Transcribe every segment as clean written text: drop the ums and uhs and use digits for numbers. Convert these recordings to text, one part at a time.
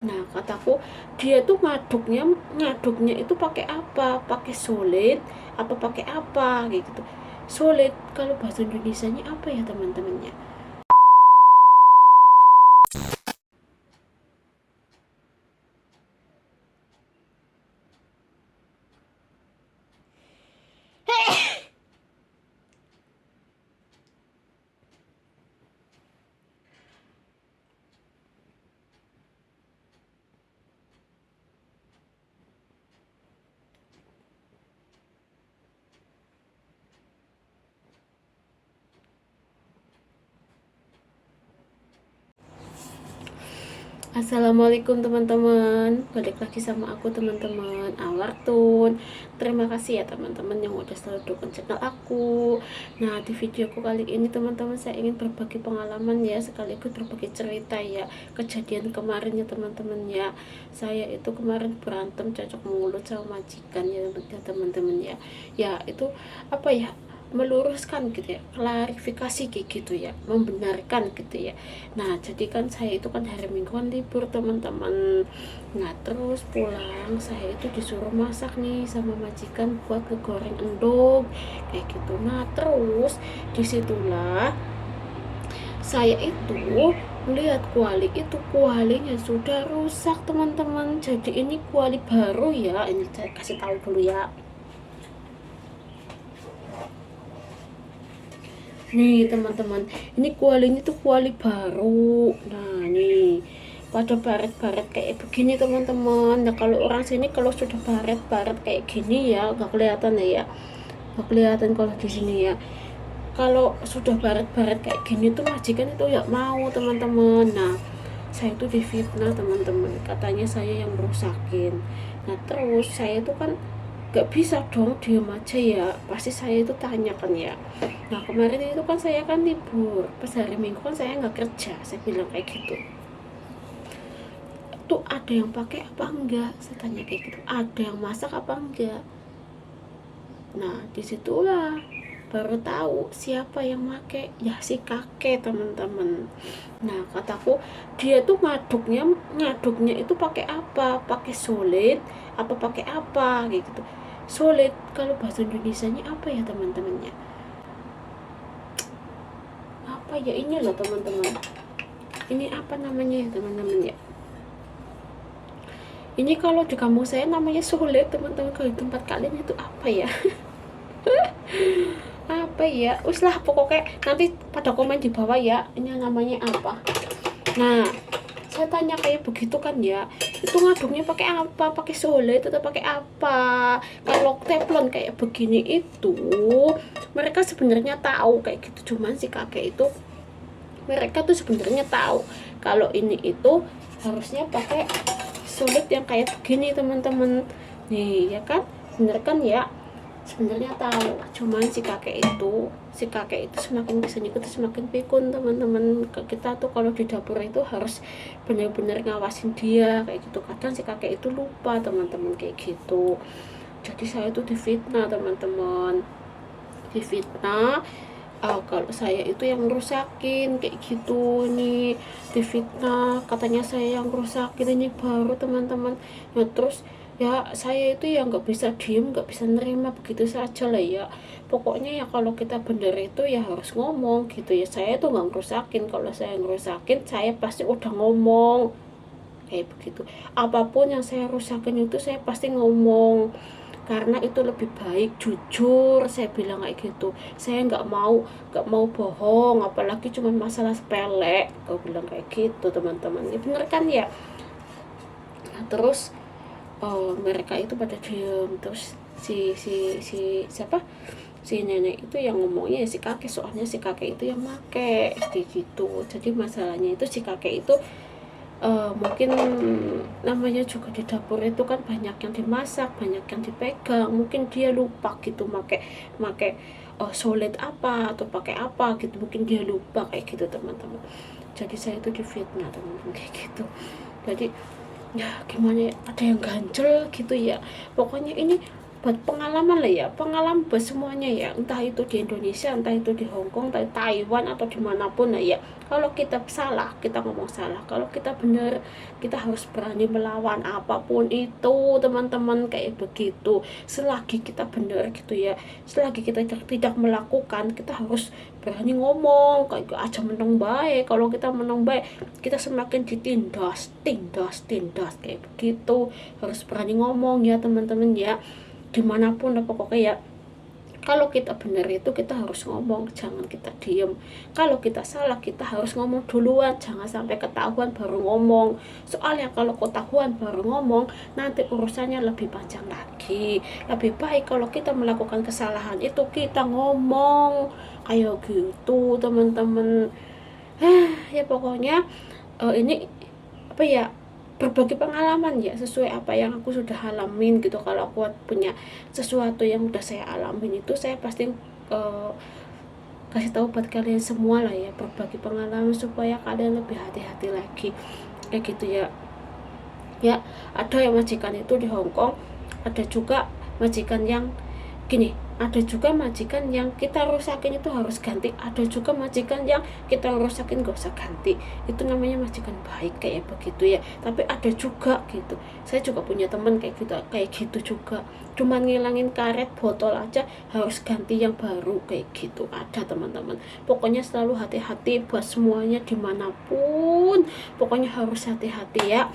Nah, kataku dia tuh ngaduknya itu pakai apa? Pakai solid apa pakai apa kayak gitu. Solid kalau bahasa Indonesianya apa ya teman-temannya? Assalamualaikum teman-teman, balik lagi sama aku teman-teman, Awartun. Terima kasih ya teman-teman yang udah selalu dukung channel aku. Nah, di videoku kali ini teman-teman saya ingin berbagi pengalaman ya, sekaligus berbagi cerita ya, kejadian kemarin ya teman-teman ya. Saya itu kemarin berantem cocok mulut sama majikan ya teman-teman ya. Ya itu apa ya, meluruskan gitu ya, klarifikasi kayak gitu ya, membenarkan gitu ya. Nah, jadi kan saya itu kan hari Minggu kan libur teman-teman. Nah, terus pulang saya itu disuruh masak nih sama majikan buat ngegoreng endog kayak gitu. Nah, terus disitulah saya itu melihat kualinya sudah rusak teman-teman. Jadi ini kuali baru ya, ini saya kasih tahu dulu ya. Nih teman-teman, ini kualinya tuh kuali baru. Nah nih, pada baret-baret kayak begini teman-teman. Nah kalau orang sini kalau sudah baret-baret kayak gini ya nggak kelihatan ya, nggak kelihatan kalau di sini ya. Kalau sudah baret-baret kayak gini tuh majikan itu ya mau teman-teman. Nah, saya itu difitnah teman-teman, katanya saya yang merusakin. Nah terus saya itu kan gak bisa dong diem aja ya, pasti saya itu tanyakan ya. Nah kemarin itu kan saya kan libur, pas hari Minggu kan saya nggak kerja, saya bilang kayak gitu. Tuh ada yang pakai apa enggak, saya tanya kayak gitu, ada yang masak apa enggak. Nah disitulah baru tahu siapa yang make, ya si kakek teman-teman. Nah kataku dia tuh ngaduknya itu pakai apa? Pakai solid apa pakai apa gitu. Solid kalau bahasa Indonesianya apa ya teman-temannya? Apa ya ini loh teman-teman? Ini apa namanya ya teman-teman ya? Ini kalau di kampung saya namanya solid teman-teman. Kalau di tempat kalian itu apa ya? Apa ya? Wis lah pokoknya nanti pada komen di bawah ya. Ini namanya apa? Nah, saya tanya kayak begitu kan ya, itu ngaduknya pakai apa, pakai solid atau pakai apa? Kalau teflon kayak begini itu mereka sebenarnya tahu kayak gitu, cuman si kakek itu mereka tuh sebenarnya tahu kalau ini itu harusnya pakai solid yang kayak begini teman-teman. Nih ya kan, bener kan ya, sebenarnya tahu, cuman si kakek itu semakin kesini kita semakin pikun teman-teman. Kita tuh kalau di dapur itu harus benar-benar ngawasin dia kayak gitu. Kadang si kakek itu lupa teman-teman kayak gitu. Jadi saya tuh difitnah teman-teman, difitnah. Kalau saya itu yang ngerusakin kayak gitu nih, difitnah katanya saya yang ngerusakin ini baru teman-teman. Nah terus ya saya itu ya nggak bisa diem, nggak bisa nerima begitu saja lah ya. Pokoknya ya kalau kita bener itu ya harus ngomong gitu ya. Saya tuh nggak ngerusakin, kalau saya ngerusakin saya pasti udah ngomong kayak begitu. Apapun yang saya rusakin itu saya pasti ngomong, karena itu lebih baik jujur, saya bilang kayak gitu. Saya nggak mau bohong, apalagi cuma masalah sepele, kau bilang kayak gitu teman-teman. Ya bener kan ya. Nah, terus mereka itu pada diem. Terus siapa, si nenek itu yang ngomongnya ya si kakek, soalnya si kakek itu yang make kayak gitu. Jadi masalahnya itu si kakek itu mungkin namanya juga di dapur itu kan banyak yang dimasak, banyak yang dipegang, mungkin dia lupa gitu make make solid apa atau pakai apa gitu, mungkin dia lupa kayak gitu teman-teman. Jadi saya itu difitnah teman-teman kayak gitu. Jadi ya gimana ya, ada yang ganjel gitu ya. Pokoknya ini buat pengalaman lah ya, pengalaman buat semuanya ya, entah itu di Indonesia, entah itu di Hong Kong, entah Taiwan atau dimanapun lah ya. Kalau kita salah, kita ngomong salah. Kalau kita benar, kita harus berani melawan apapun itu, teman-teman, kayak begitu. Selagi kita benar gitu ya, selagi kita tidak melakukan, kita harus berani ngomong kayak aja menang baik. Kalau kita menang baik, kita semakin ditindas, tindas kayak begitu. Harus berani ngomong ya teman-teman ya, dimanapun lah pokoknya ya. Kalau kita benar itu kita harus ngomong, jangan kita diem. Kalau kita salah kita harus ngomong duluan, jangan sampai ketahuan baru ngomong. Soalnya kalau ketahuan baru ngomong, nanti urusannya lebih panjang lagi. Lebih baik kalau kita melakukan kesalahan itu kita ngomong kayak gitu teman-teman. Ya pokoknya ini apa ya, berbagi pengalaman ya, sesuai apa yang aku sudah alamin gitu. Kalau aku punya sesuatu yang udah saya alamin itu, saya pasti kasih tahu buat kalian semua lah ya, berbagi pengalaman supaya kalian lebih hati-hati lagi kayak gitu ya. Ya, ada yang majikan itu di Hong Kong, ada juga majikan yang gini, ada juga majikan yang kita rusakin itu harus ganti, ada juga majikan yang kita rusakin gak usah ganti, itu namanya majikan baik kayak begitu ya. Tapi ada juga gitu, saya juga punya temen kayak gitu juga, cuman ngilangin karet botol aja harus ganti yang baru kayak gitu, ada teman-teman. Pokoknya selalu hati-hati buat semuanya dimanapun, pokoknya harus hati-hati ya.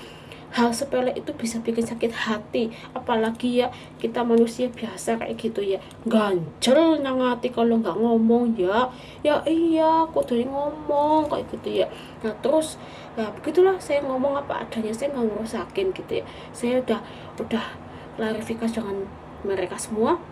Hal sepele itu bisa bikin sakit hati, apalagi ya kita manusia biasa kayak gitu ya, ganjel nang hati kalau nggak ngomong ya. Ya iya, aku tuh ngomong kayak gitu ya. Nah terus ya begitulah, saya ngomong apa adanya, saya nggak ngerusakin gitu ya. Saya udah klarifikasi dengan mereka semua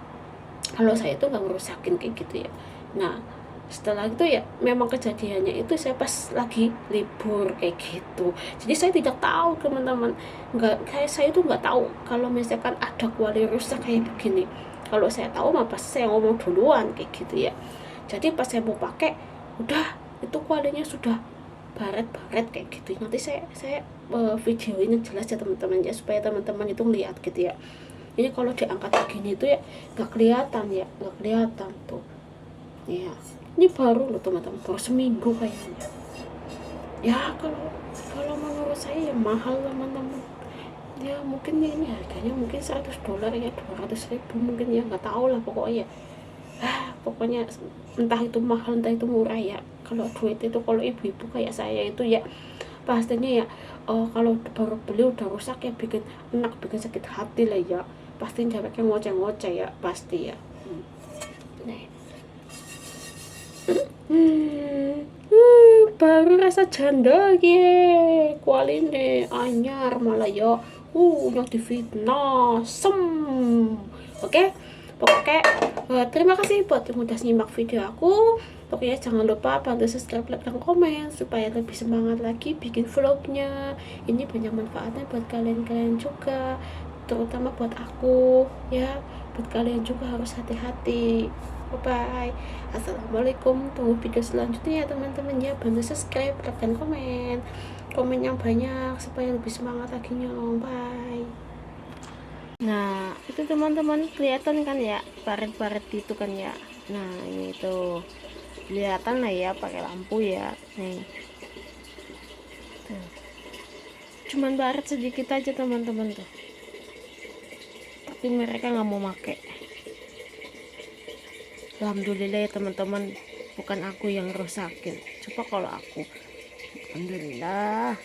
kalau saya itu nggak ngerusakin kayak gitu ya. Nah setelah itu ya memang kejadiannya itu saya pas lagi libur kayak gitu, jadi saya tidak tahu teman-teman, nggak kayak saya itu nggak tahu kalau misalkan ada kuali rusak kayak begini. Kalau saya tahu mah pas saya ngomong duluan kayak gitu ya. Jadi pas saya mau pakai, udah itu kualinya sudah baret-baret kayak gitu. Nanti saya video ini jelas ya teman-teman ya, supaya teman-teman itu lihat gitu ya. Ini kalau diangkat begini itu ya nggak kelihatan ya, nggak kelihatan tuh ya. Ini baru loh teman-teman, baru seminggu kayaknya ya. Kalau menurut saya ya mahal teman-teman ya. Mungkin ini harganya mungkin $100 ya, 200.000 mungkin ya, nggak tahu lah pokoknya. Pokoknya entah itu mahal entah itu murah ya. Kalau duit itu, kalau ibu-ibu kayak saya itu ya pastinya ya, kalau baru beli udah rusak ya bikin enak, bikin sakit hati lah ya. Pasti jaraknya ngoceh-ngoceh ya, pasti ya. Nih. Baru rasa janda ye, kualine anyar malah ya. Yang difitnah oke. Pokoknya terima kasih buat yang udah nyimak video aku. Pokoknya jangan lupa bantu subscribe, like, dan komen supaya lebih semangat lagi bikin vlognya. Ini banyak manfaatnya buat kalian juga, terutama buat aku ya. Buat kalian juga harus hati-hati. Bye. Assalamualaikum. Tunggu video selanjutnya ya teman-teman ya. Bantu subscribe, like, dan komen yang banyak supaya lebih semangat lagi nyong. Bye. Nah itu teman-teman kelihatan kan ya, baret-baret gitu kan ya. Nah ini tuh kelihatan lah ya pakai lampu ya. Nih tuh, cuman baret sedikit aja teman-teman tuh, tapi mereka nggak mau pakai. Alhamdulillah ya teman-teman, bukan aku yang rusakin. Coba kalau aku, alhamdulillah.